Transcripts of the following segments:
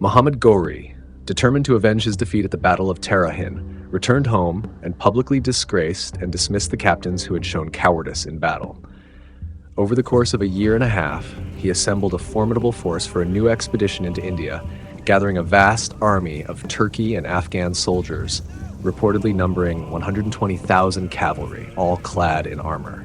Muhammad Ghori, determined to avenge his defeat at the Battle of Tarain, returned home and publicly disgraced and dismissed the captains who had shown cowardice in battle. Over the course of a year and a half, he assembled a formidable force for a new expedition into India, gathering a vast army of Turkey and Afghan soldiers, reportedly numbering 120,000 cavalry, all clad in armor.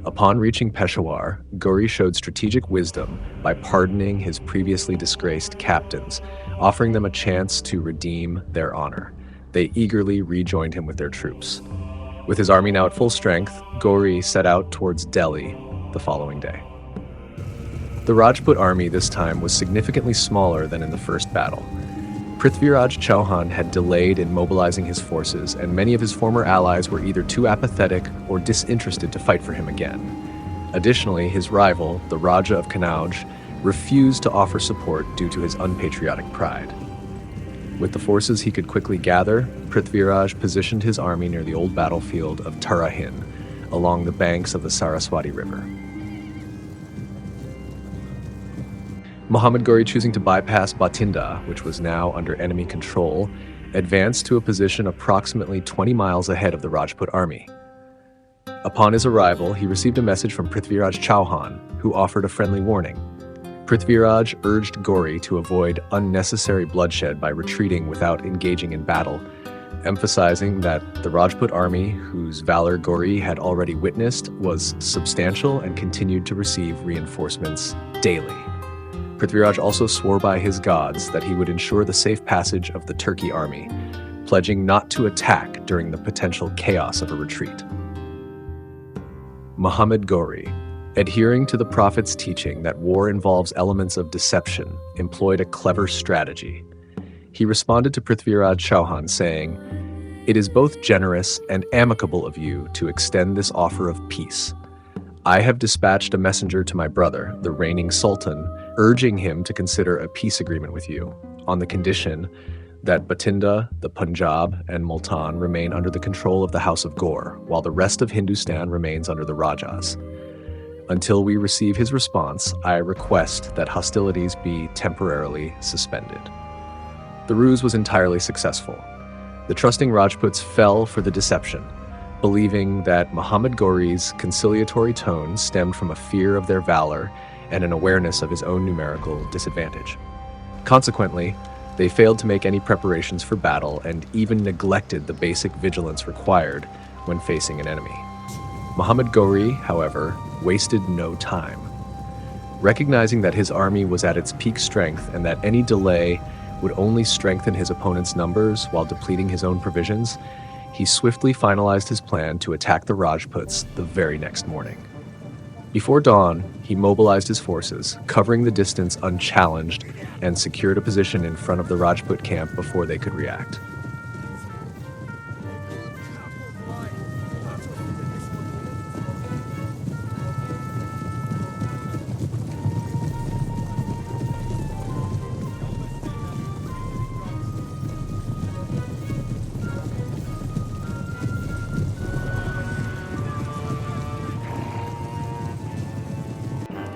Upon reaching Peshawar, Ghori showed strategic wisdom by pardoning his previously disgraced captains, offering them a chance to redeem their honor. They eagerly rejoined him with their troops. With his army now at full strength, Ghori set out towards Delhi the following day. The Rajput army this time was significantly smaller than in the first battle. Prithviraj Chauhan had delayed in mobilizing his forces, and many of his former allies were either too apathetic or disinterested to fight for him again. Additionally, his rival, the Raja of Kannauj, refused to offer support due to his unpatriotic pride. With the forces he could quickly gather, Prithviraj positioned his army near the old battlefield of Tarain, along the banks of the Saraswati River. Muhammad Ghori, choosing to bypass Bathinda, which was now under enemy control, advanced to a position approximately 20 miles ahead of the Rajput army. Upon his arrival, he received a message from Prithviraj Chauhan, who offered a friendly warning. Prithviraj urged Ghori to avoid unnecessary bloodshed by retreating without engaging in battle, emphasizing that the Rajput army, whose valor Ghori had already witnessed, was substantial and continued to receive reinforcements daily. Prithviraj also swore by his gods that he would ensure the safe passage of the Turkey army, pledging not to attack during the potential chaos of a retreat. Muhammad Ghori, adhering to the Prophet's teaching that war involves elements of deception, employed a clever strategy. He responded to Prithviraj Chauhan saying, "It is both generous and amicable of you to extend this offer of peace. I have dispatched a messenger to my brother, the reigning sultan, urging him to consider a peace agreement with you, on the condition that Bathinda, the Punjab, and Multan remain under the control of the House of Ghor, while the rest of Hindustan remains under the Rajas. Until we receive his response, I request that hostilities be temporarily suspended." The ruse was entirely successful. The trusting Rajputs fell for the deception, believing that Muhammad Ghori's conciliatory tone stemmed from a fear of their valor and an awareness of his own numerical disadvantage. Consequently, they failed to make any preparations for battle and even neglected the basic vigilance required when facing an enemy. Muhammad Ghori, however, wasted no time. Recognizing that his army was at its peak strength and that any delay would only strengthen his opponent's numbers while depleting his own provisions, he swiftly finalized his plan to attack the Rajputs the very next morning. Before dawn, he mobilized his forces, covering the distance unchallenged, and secured a position in front of the Rajput camp before they could react.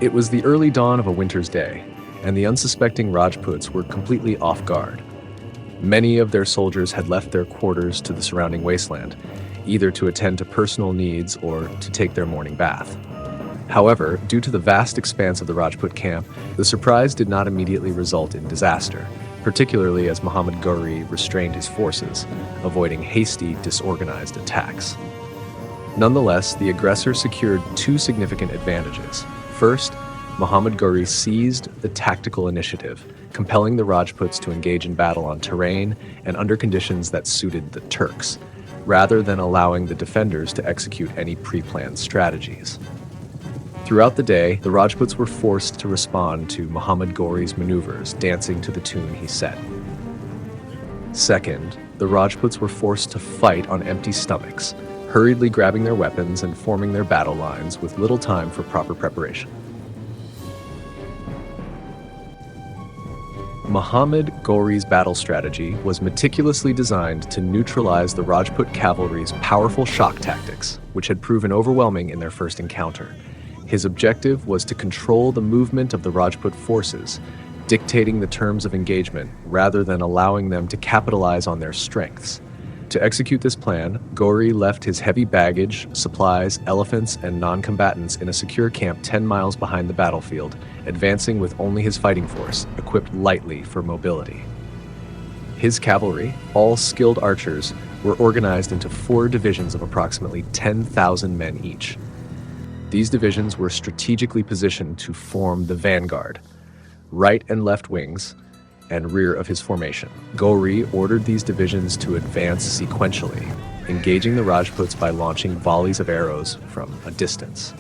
It was the early dawn of a winter's day, and the unsuspecting Rajputs were completely off guard. Many of their soldiers had left their quarters to the surrounding wasteland, either to attend to personal needs or to take their morning bath. However, due to the vast expanse of the Rajput camp, the surprise did not immediately result in disaster, particularly as Muhammad Ghori restrained his forces, avoiding hasty, disorganized attacks. Nonetheless, the aggressor secured two significant advantages. First, Muhammad Ghori seized the tactical initiative, compelling the Rajputs to engage in battle on terrain and under conditions that suited the Turks, rather than allowing the defenders to execute any pre-planned strategies. Throughout the day, the Rajputs were forced to respond to Muhammad Ghori's maneuvers, dancing to the tune he set. Second, the Rajputs were forced to fight on empty stomachs, hurriedly grabbing their weapons and forming their battle lines with little time for proper preparation. Muhammad Ghori's battle strategy was meticulously designed to neutralize the Rajput cavalry's powerful shock tactics, which had proven overwhelming in their first encounter. His objective was to control the movement of the Rajput forces, dictating the terms of engagement rather than allowing them to capitalize on their strengths. To execute this plan, Ghori left his heavy baggage, supplies, elephants, and non-combatants in a secure camp 10 miles behind the battlefield, advancing with only his fighting force, equipped lightly for mobility. His cavalry, all skilled archers, were organized into 4 divisions of approximately 10,000 men each. These divisions were strategically positioned to form the vanguard, right and left wings, and rear of his formation. Ghori ordered these divisions to advance sequentially, engaging the Rajputs by launching volleys of arrows from a distance.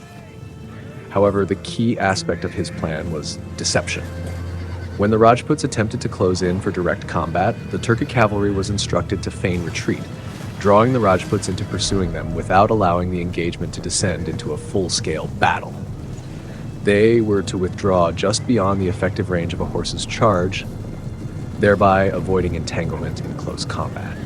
However, the key aspect of his plan was deception. When the Rajputs attempted to close in for direct combat, the Turkic cavalry was instructed to feign retreat, drawing the Rajputs into pursuing them without allowing the engagement to descend into a full-scale battle. They were to withdraw just beyond the effective range of a horse's charge, thereby avoiding entanglement in close combat.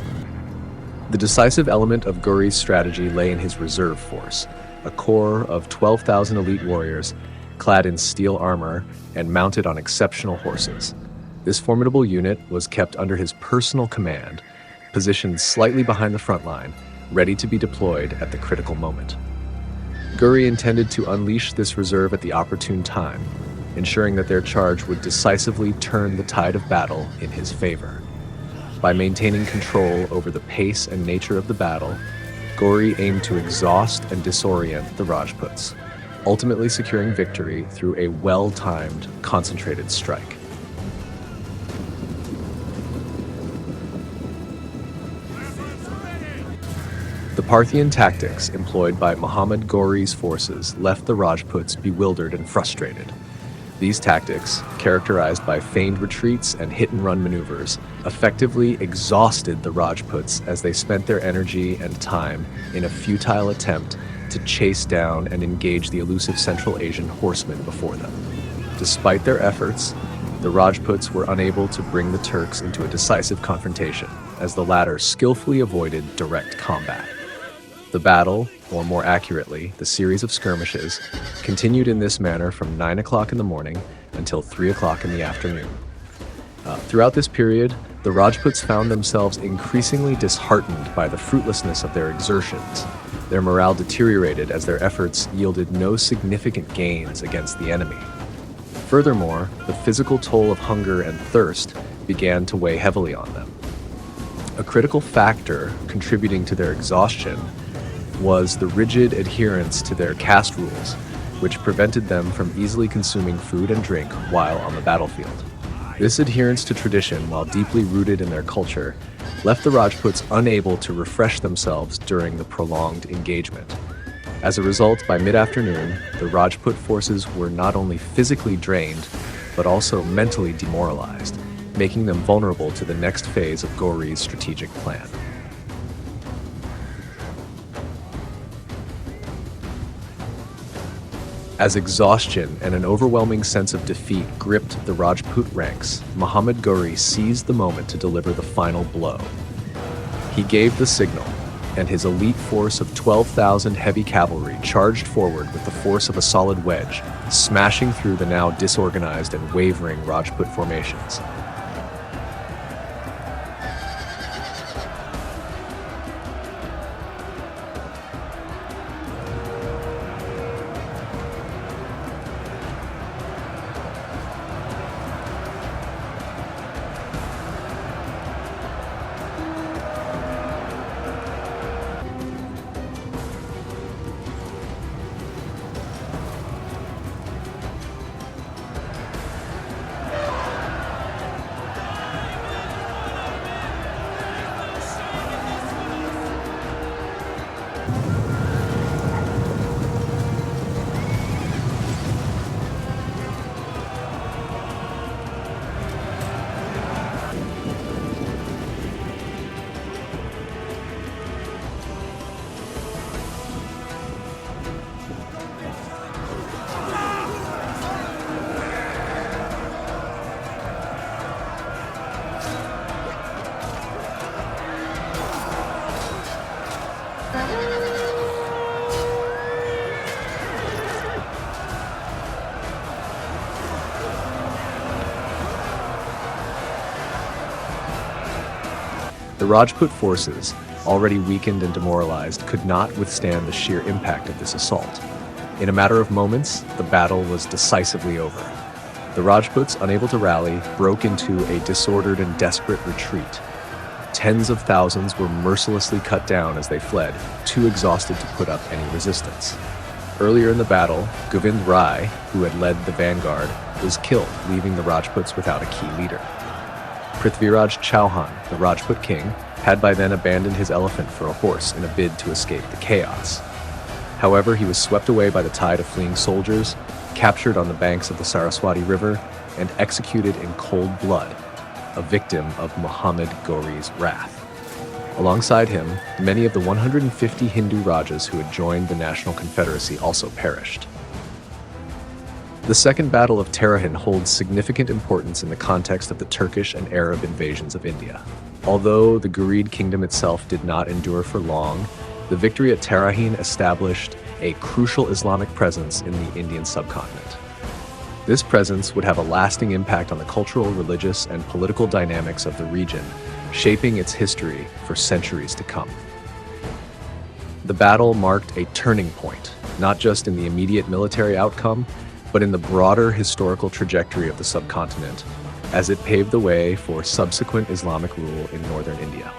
The decisive element of Ghori's strategy lay in his reserve force, a corps of 12,000 elite warriors clad in steel armor and mounted on exceptional horses. This formidable unit was kept under his personal command, positioned slightly behind the front line, ready to be deployed at the critical moment. Ghori intended to unleash this reserve at the opportune time, ensuring that their charge would decisively turn the tide of battle in his favor. By maintaining control over the pace and nature of the battle, Ghori aimed to exhaust and disorient the Rajputs, ultimately securing victory through a well-timed, concentrated strike. The Parthian tactics employed by Muhammad Ghori's forces left the Rajputs bewildered and frustrated. These tactics, characterized by feigned retreats and hit-and-run maneuvers, effectively exhausted the Rajputs as they spent their energy and time in a futile attempt to chase down and engage the elusive Central Asian horsemen before them. Despite their efforts, the Rajputs were unable to bring the Turks into a decisive confrontation, as the latter skillfully avoided direct combat. The battle, or more accurately, the series of skirmishes, continued in this manner from 9 o'clock in the morning until 3 o'clock in the afternoon. Throughout this period, the Rajputs found themselves increasingly disheartened by the fruitlessness of their exertions. Their morale deteriorated as their efforts yielded no significant gains against the enemy. Furthermore, the physical toll of hunger and thirst began to weigh heavily on them. A critical factor contributing to their exhaustion was the rigid adherence to their caste rules, which prevented them from easily consuming food and drink while on the battlefield. This adherence to tradition, while deeply rooted in their culture, left the Rajputs unable to refresh themselves during the prolonged engagement. As a result, by mid-afternoon, the Rajput forces were not only physically drained, but also mentally demoralized, making them vulnerable to the next phase of Ghori's strategic plan. As exhaustion and an overwhelming sense of defeat gripped the Rajput ranks, Muhammad Ghori seized the moment to deliver the final blow. He gave the signal, and his elite force of 12,000 heavy cavalry charged forward with the force of a solid wedge, smashing through the now disorganized and wavering Rajput formations. The Rajput forces, already weakened and demoralized, could not withstand the sheer impact of this assault. In a matter of moments, the battle was decisively over. The Rajputs, unable to rally, broke into a disordered and desperate retreat. Tens of thousands were mercilessly cut down as they fled, too exhausted to put up any resistance. Earlier in the battle, Govind Rai, who had led the vanguard, was killed, leaving the Rajputs without a key leader. Prithviraj Chauhan, the Rajput king, had by then abandoned his elephant for a horse in a bid to escape the chaos. However, he was swept away by the tide of fleeing soldiers, captured on the banks of the Saraswati River, and executed in cold blood, a victim of Muhammad Ghori's wrath. Alongside him, many of the 150 Hindu Rajas who had joined the National Confederacy also perished. The Second Battle of Tarain holds significant importance in the context of the Turkish and Arab invasions of India. Although the Ghurid kingdom itself did not endure for long, the victory at Tarain established a crucial Islamic presence in the Indian subcontinent. This presence would have a lasting impact on the cultural, religious, and political dynamics of the region, shaping its history for centuries to come. The battle marked a turning point, not just in the immediate military outcome, but in the broader historical trajectory of the subcontinent, as it paved the way for subsequent Islamic rule in northern India.